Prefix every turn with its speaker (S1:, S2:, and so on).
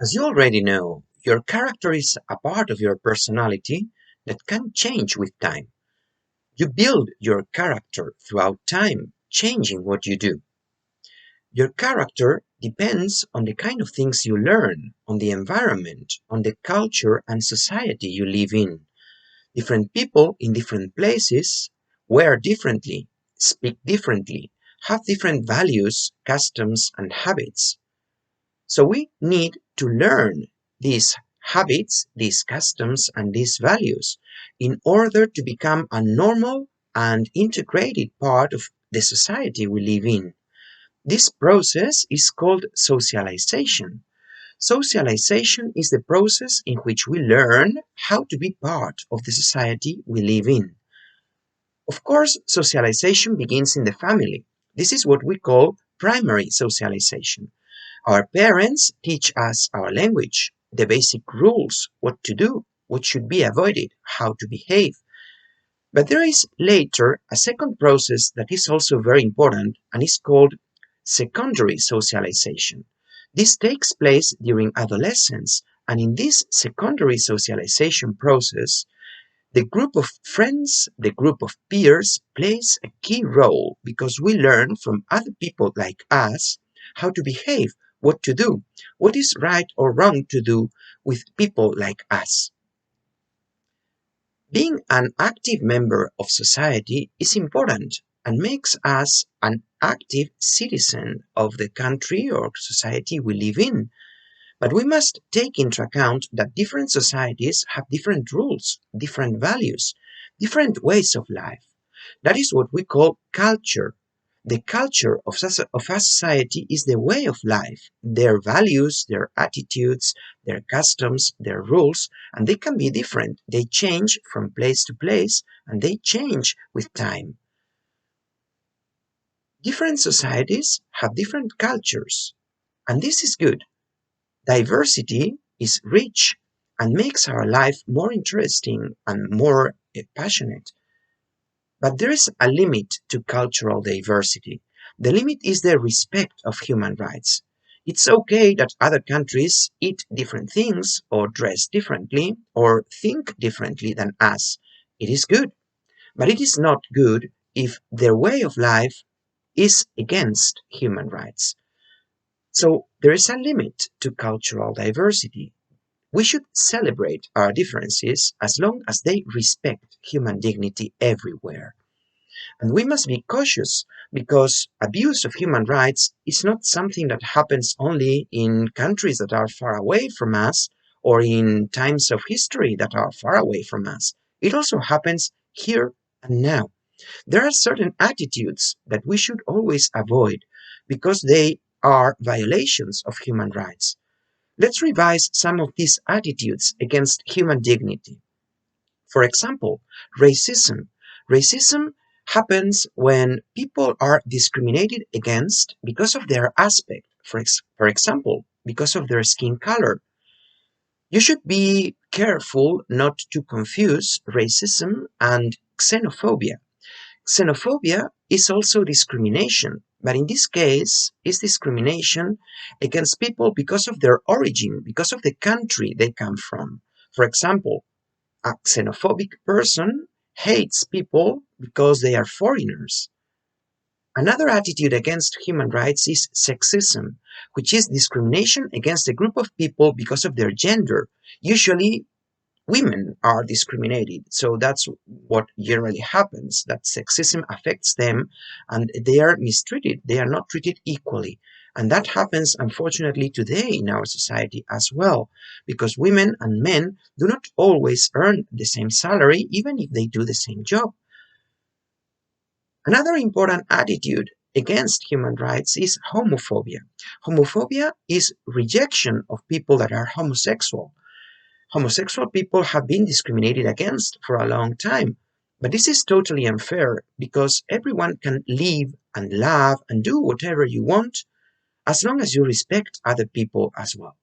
S1: As you already know, your character is a part of your personality that can change with time. You build your character throughout time, changing what you do. Your character depends on the kind of things you learn, on the environment, on the culture and society you live in. Different people in different places wear differently, speak differently, have different values, customs, and habits. So we need to learn these habits, these customs, and these values in order to become a normal and integrated part of the society we live in. This process is called socialization. Socialization is the process in which we learn how to be part of the society we live in. Of course, socialization begins in the family. This is what we call primary socialization. Our parents teach us our language, the basic rules, what to do, what should be avoided, how to behave. But there is later a second process that is also very important and is called secondary socialization. This takes place during adolescence, and in this secondary socialization process, the group of friends, the group of peers plays a key role because we learn from other people like us how to behave, what to do, what is right or wrong to do with people like us. Being an active member of society is important and makes us an active citizen of the country or society we live in. But we must take into account that different societies have different rules, different values, different ways of life. That is what we call culture. The culture of a society is the way of life, their values, their attitudes, their customs, their rules, and they can be different. They change from place to place and they change with time. Different societies have different cultures, and this is good. Diversity is rich and makes our life more interesting and more passionate. But there is a limit to cultural diversity. The limit is the respect of human rights. It's okay that other countries eat different things, or dress differently, or think differently than us. It is good. But it is not good if their way of life is against human rights. So there is a limit to cultural diversity. We should celebrate our differences as long as they respect human dignity everywhere. And we must be cautious because abuse of human rights is not something that happens only in countries that are far away from us or in times of history that are far away from us. It also happens here and now. There are certain attitudes that we should always avoid because they are violations of human rights. Let's revise some of these attitudes against human dignity. For example, racism. Racism happens when people are discriminated against because of their aspect. For example, because of their skin color. You should be careful not to confuse racism and xenophobia. Xenophobia is also discrimination, but in this case, it's discrimination against people because of their origin, because of the country they come from. For example, a xenophobic person hates people because they are foreigners. Another attitude against human rights is sexism, which is discrimination against a group of people because of their gender. Usually, women are discriminated, so that's what generally happens, that sexism affects them and they are mistreated, they are not treated equally. And that happens unfortunately today in our society as well, because women and men do not always earn the same salary even if they do the same job. Another important attitude against human rights is homophobia. Homophobia is rejection of people that are homosexual. Homosexual people have been discriminated against for a long time, but this is totally unfair because everyone can live and love and do whatever you want as long as you respect other people as well.